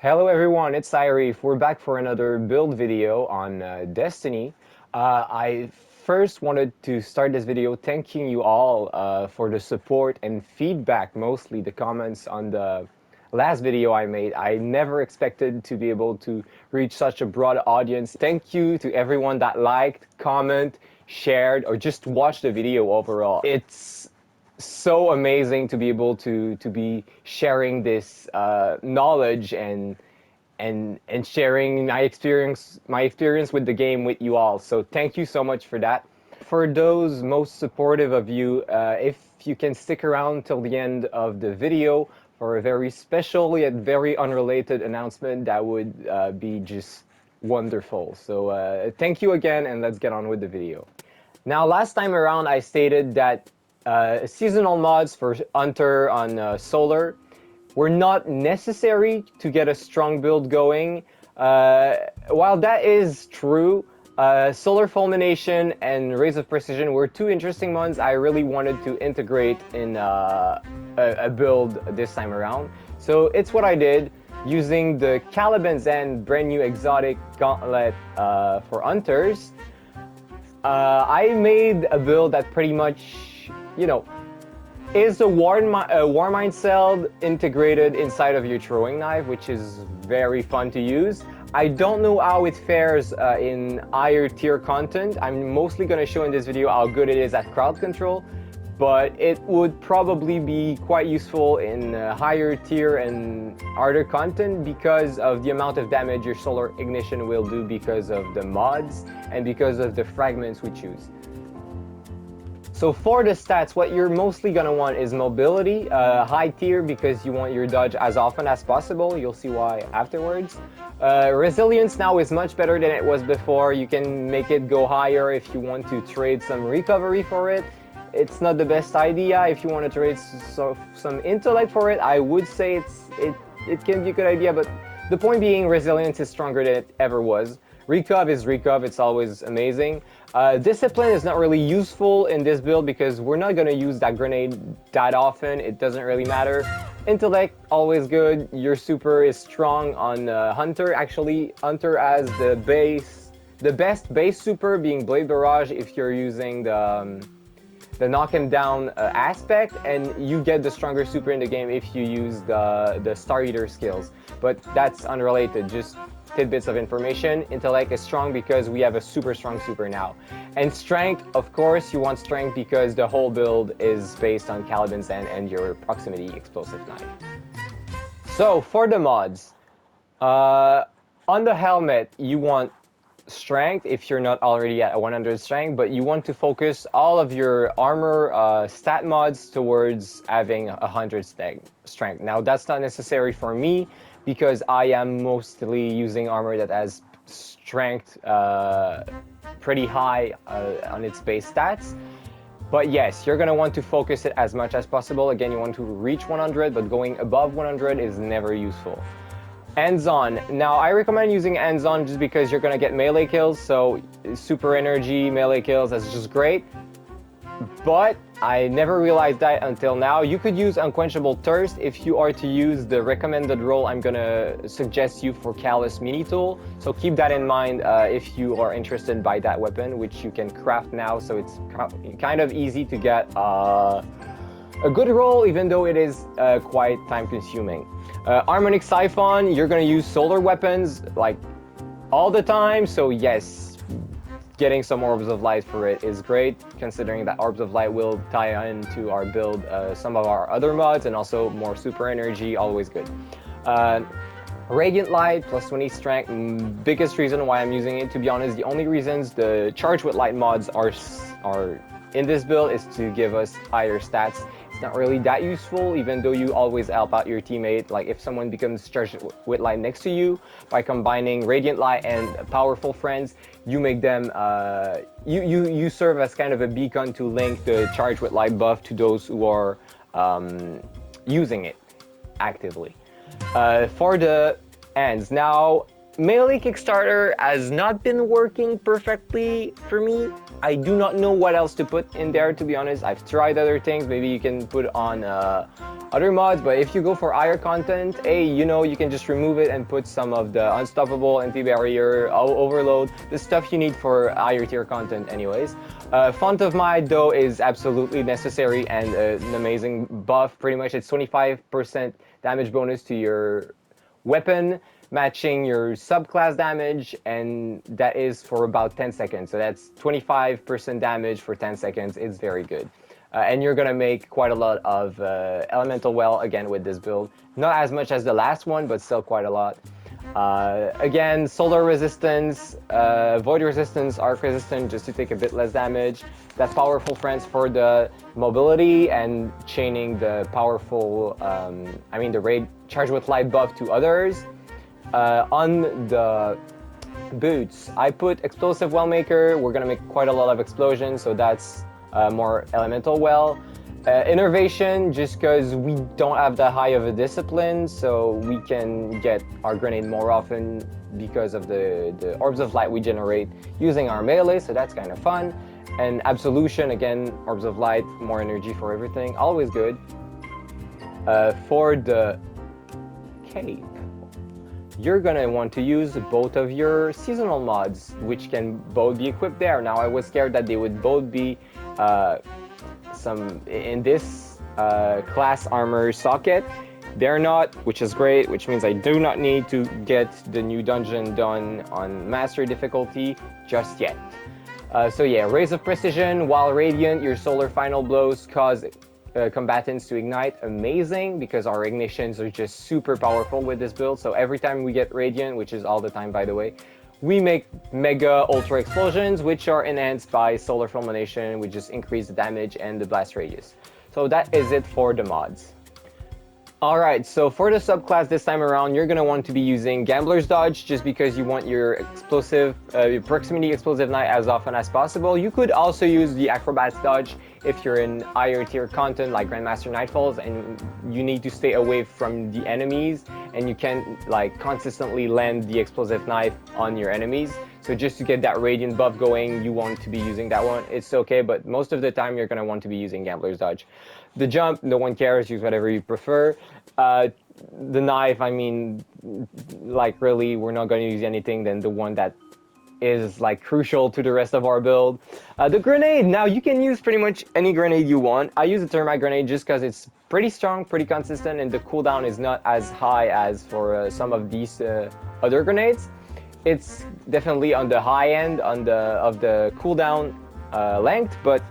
Hello everyone, it's Irif. We're back for another build video on Destiny. I first wanted to start this video thanking you all for the support and feedback, mostly the comments on the last video I made. I never expected to be able to reach such a broad audience. Thank you to everyone that liked, comment, shared, or just watched the video overall. It's so amazing to be able to be sharing this knowledge and sharing my experience with the game with you all. So thank you so much for that. For those most supportive of you, if you can stick around till the end of the video for a very special yet very unrelated announcement, that would be just wonderful. So thank you again, and let's get on with the video. Now, last time around, I stated that seasonal mods for Hunter on Solar were not necessary to get a strong build going. While that is true, Solar Fulmination and Rays of Precision were two interesting ones I really wanted to integrate in a build this time around. So it's what I did, using the Caliban's End brand new exotic gauntlet for Hunters. I made a build that pretty much, is a Warmind cell integrated inside of your throwing knife, which is very fun to use. I don't know how it fares in higher tier content. I'm mostly going to show in this video how good it is at crowd control, but it would probably be quite useful in higher tier and harder content because of the amount of damage your Solar Ignition will do because of the mods and because of the fragments we choose. So for the stats, what you're mostly going to want is mobility, high tier because you want your dodge as often as possible. You'll see why afterwards. Resilience now is much better than it was before. You can make it go higher if you want to trade some recovery for it. It's not the best idea. If you want to trade some intellect for it, I would say it can be a good idea, but the point being, resilience is stronger than it ever was. Recov is Recov, it's always amazing. Discipline is not really useful in this build because we're not going to use that grenade that often. It doesn't really matter. Intellect, always good. Your super is strong on Hunter. Actually, Hunter has the best base super being Blade Barrage if you're using the knock him down aspect, and you get the stronger super in the game if you use the Star Eater skills. But that's unrelated, just tidbits of information. Intellect is strong because we have a super strong super now. And strength, of course, you want strength because the whole build is based on Caliban's End and your proximity explosive knife. So for the mods, on the helmet, you want strength if you're not already at 100 strength, but you want to focus all of your armor stat mods towards having 100 strength. Now that's not necessary for me because I am mostly using armor that has strength pretty high on its base stats. But yes, you're going to want to focus it as much as possible. Again, you want to reach 100, but going above 100 is never useful. Hands-on. Now, I recommend using hands-on just because you're going to get melee kills, so super energy, melee kills, that's just great. But I never realized that until now. You could use Unquenchable Thirst if you are to use the recommended role I'm going to suggest you for Callus Mini Tool. So keep that in mind if you are interested by that weapon, which you can craft now, so it's kind of easy to get a good roll, even though it is quite time-consuming. Harmonic Siphon, you're going to use solar weapons like all the time, so yes, getting some Orbs of Light for it is great, considering that Orbs of Light will tie into our build some of our other mods, and also more super energy, always good. Radiant Light, plus 20 strength, biggest reason why I'm using it, to be honest. The only reasons the Charge with Light mods are in this build is to give us higher stats. It's not really that useful, even though you always help out your teammate. Like if someone becomes charged with light next to you, by combining Radiant Light and powerful friends, you make them you serve as kind of a beacon to link the Charge with Light buff to those who are using it actively. For the ends, now melee Kickstarter has not been working perfectly for me. I do not know what else to put in there, to be honest. I've tried other things. Maybe you can put on other mods, but if you go for higher content, hey, you know, you can just remove it and put some of the unstoppable, anti-barrier, overload, the stuff you need for higher tier content anyways. Font of Mind, though, is absolutely necessary and an amazing buff. Pretty much it's 25% damage bonus to your weapon, matching your subclass damage, and that is for about 10 seconds. So that's 25% damage for 10 seconds. It's very good. And you're gonna make quite a lot of elemental well again with this build. Not as much as the last one, but still quite a lot. Again, solar resistance, void resistance, arc resistance, just to take a bit less damage. That's powerful, friends, for the mobility and chaining the powerful, the raid charge with light buff to others. On the boots, I put explosive well maker. We're gonna make quite a lot of explosions, so that's more elemental well. Innervation, just because we don't have that high of a discipline, so we can get our grenade more often because of the orbs of light we generate using our melee, so that's kind of fun. And absolution, again, orbs of light, more energy for everything, always good. For the cape, you're gonna want to use both of your seasonal mods, which can both be equipped there. Now, I was scared that they would both be some in this class armor socket. They're not, which is great, which means I do not need to get the new dungeon done on master difficulty just yet. So yeah, Rays of Precision, while Radiant, your solar final blows cause combatants to ignite. Amazing, because our ignitions are just super powerful with this build. So every time we get Radiant, which is all the time by the way, we make mega ultra explosions, which are enhanced by solar fulmination, which just increase the damage and the blast radius. So that is it for the mods. Alright, so for the subclass this time around, you're going to want to be using Gambler's Dodge, just because you want your explosive, your proximity explosive knight as often as possible. You could also use the Acrobat's Dodge if you're in higher tier content like Grandmaster Nightfalls and you need to stay away from the enemies and you can't like consistently land the explosive knife on your enemies. So just to get that Radiant buff going, you want to be using that one. It's okay, but most of the time you're going to want to be using Gambler's Dodge. The jump, no one cares, use whatever you prefer. The knife, I mean, like really, we're not going to use anything than the one that is like crucial to the rest of our build. The grenade, now you can use pretty much any grenade you want. I use the thermite grenade just because it's pretty strong, pretty consistent, and the cooldown is not as high as for some of these other grenades. It's definitely on the high end of the cooldown length, but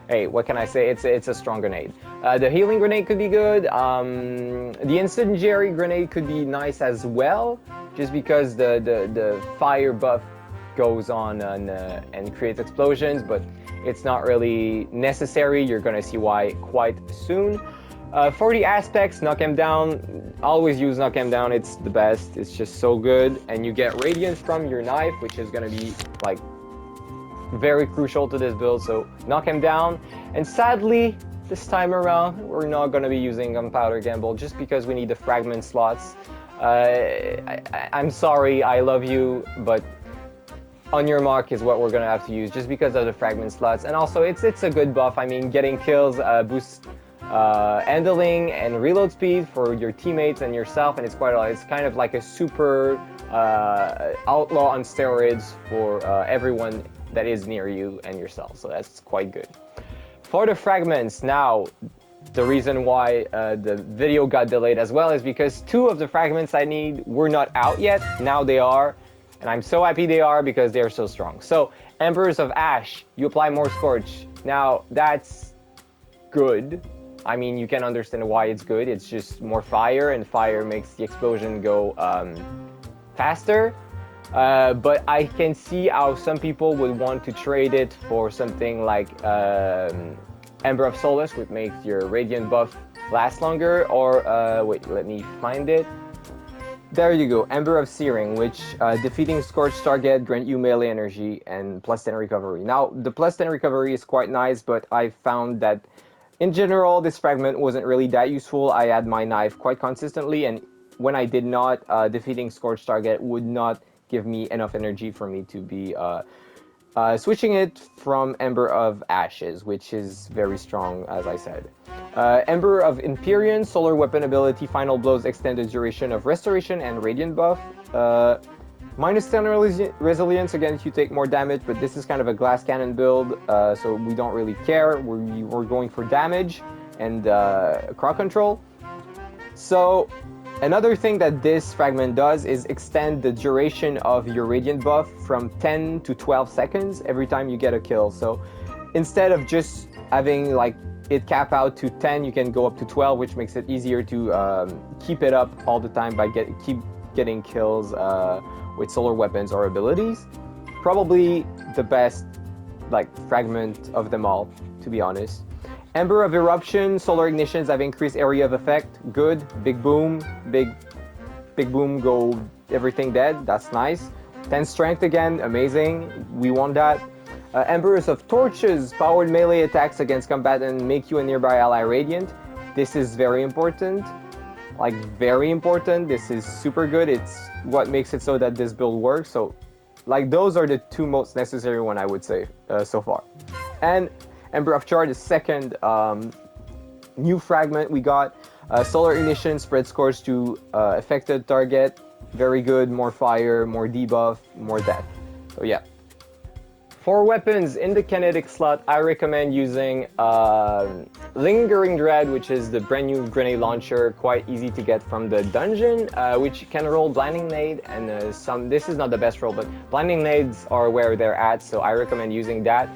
hey, what can I say? It's a strong grenade. The healing grenade could be good. The incendiary grenade could be nice as well, just because the fire buff goes on and creates explosions, but it's not really necessary. You're gonna see why quite soon. For the aspects, knock him down. Always use knock him down. It's the best. It's just so good, and you get radiance from your knife, which is gonna be like very crucial to this build. So knock him down. And sadly, this time around, we're not going to be using Gunpowder Gamble just because we need the fragment slots. I'm sorry, I love you, but on your mark is what we're going to have to use just because of the fragment slots. And also, it's a good buff. I mean, getting kills boosts handling and reload speed for your teammates and yourself, and it's quite a lot. It's kind of like a super outlaw on steroids for everyone that is near you and yourself, so that's quite good. For the fragments, now the reason why the video got delayed as well is because 2 of the fragments I need were not out yet. Now they are, and I'm so happy they are because they're so strong. So Embers of Ash, you apply more Scorch. Now that's good. I mean, you can understand why it's good. It's just more fire, and fire makes the explosion go faster. But I can see how some people would want to trade it for something like Ember of Solace, which makes your Radiant buff last longer, or wait, let me find it. There you go, Ember of Searing, which defeating Scorched target grant you melee energy and plus 10 recovery. Now, the plus 10 recovery is quite nice, but I found that in general, this fragment wasn't really that useful. I had my knife quite consistently, and when I did not, defeating Scorched target would not give me enough energy for me to be switching it from Ember of Ashes, which is very strong, as I said. Ember of Empyrean, solar weapon ability, final blows, extended duration of restoration and radiant buff. Minus 10 resilience, again, if you take more damage, but this is kind of a glass cannon build, so we don't really care. We're going for damage and crowd control. So another thing that this fragment does is extend the duration of your radiant buff from 10 to 12 seconds every time you get a kill. So instead of just having like it cap out to 10, you can go up to 12, which makes it easier to keep it up all the time by keep getting kills with solar weapons or abilities. Probably the best like fragment of them all, to be honest. Ember of Eruption, solar ignitions have increased area of effect. Good. Big boom, big boom, go everything dead. That's nice. 10 strength again, amazing. We want that. Embers of Torches, powered melee attacks against combatant make you a nearby ally radiant. This is very important. Like, very important. This is super good. It's what makes it so that this build works. So, like, those are the two most necessary one, I would say, so far. And Ember of Charge, the second new fragment we got. Solar Ignition, spread scores to affected target. Very good. More fire, more debuff, more death. So, yeah. For weapons in the kinetic slot, I recommend using Lingering Dread, which is the brand new grenade launcher, quite easy to get from the dungeon, which can roll Blinding Nade, and this is not the best roll, but Blinding Nades are where they're at, so I recommend using that.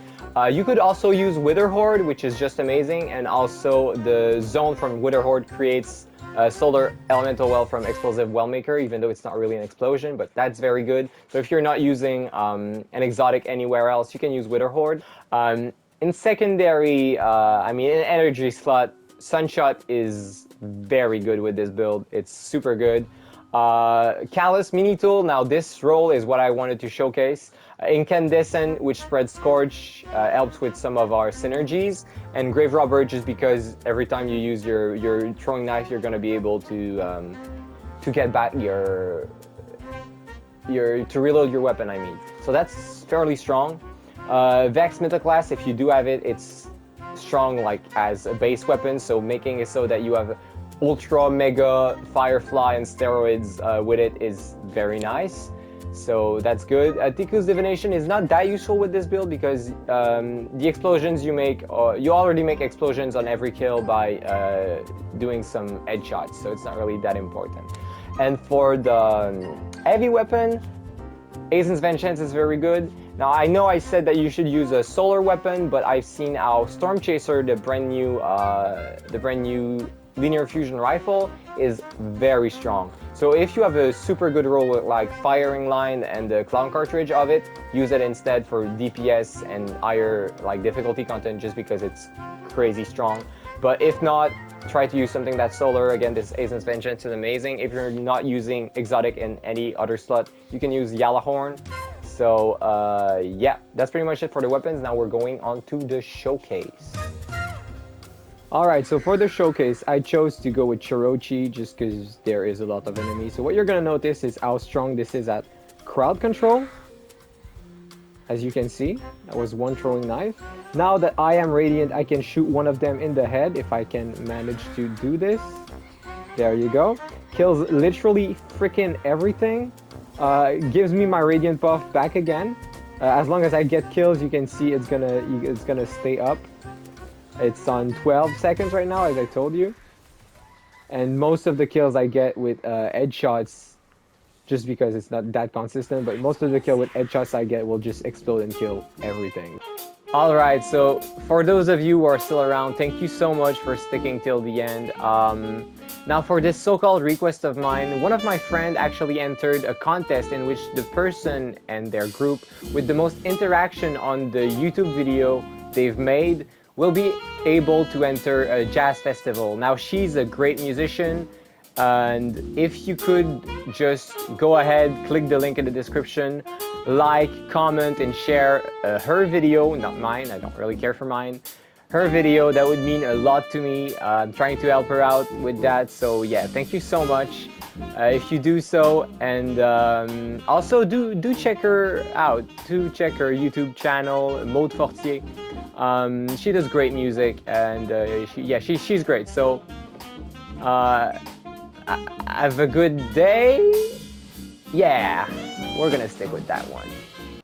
You could also use Wither Horde, which is just amazing, and also the zone from Wither Horde creates Solar Elemental Well from Explosive Wellmaker, even though it's not really an explosion, but that's very good. So if you're not using an exotic anywhere else, you can use Wither Horde. In secondary, I mean, in energy slot, Sunshot is very good with this build. It's super good. Callus Mini Tool, now this roll is what I wanted to showcase. Incandescent, which spreads Scorch, helps with some of our synergies. And Grave Robber, just because every time you use your throwing knife, you're going to be able to get back to reload your weapon, I mean. So that's fairly strong. Vex Mythoclast, if you do have it, it's strong like as a base weapon, so making it so that you have Ultra, Mega, Firefly, and Steroids with it is very nice. So that's good. Tiku's Divination is not that useful with this build because the explosions you make, you already make explosions on every kill by doing some headshots, so it's not really that important. And for the heavy weapon, Aizen's Vengeance is very good. Now I know I said that you should use a solar weapon, but I've seen how Storm Chaser, the brand new linear fusion rifle, is very strong. So if you have a super good roll with like firing line and the clown cartridge of it, use it instead for DPS and higher like difficulty content, just because it's crazy strong. But if not, try to use something that's solar. Again, this Aizen's Vengeance is amazing. If you're not using exotic in any other slot, you can use Yalahorn. So yeah, that's pretty much it for the weapons. Now we're going on to the showcase. Alright, so for the showcase, I chose to go with Chirochi just because there is a lot of enemies. So what you're going to notice is how strong this is at crowd control. As you can see, that was one throwing knife. Now that I am Radiant, I can shoot one of them in the head if I can manage to do this. There you go. Kills literally freaking everything. Gives me my Radiant buff back again. As long as I get kills, you can see it's gonna stay up. It's on 12 seconds right now, as I told you. And most of the kills I get with headshots, just because it's not that consistent, but most of the kill with headshots I get will just explode and kill everything. Alright, so for those of you who are still around, thank you so much for sticking till the end. Now for this so-called request of mine, one of my friends actually entered a contest in which the person and their group with the most interaction on the YouTube video they've made will be able to enter a jazz festival. Now she's a great musician, and if you could just go ahead, click the link in the description, like, comment, and share her video, not mine, I don't really care for mine, her video, that would mean a lot to me. I'm trying to help her out with that, so yeah, thank you so much. if you do so, and also do check her out. Do check her YouTube channel, Maud Fortier. She does great music, and she's great. So have a good day. Yeah, we're gonna stick with that one.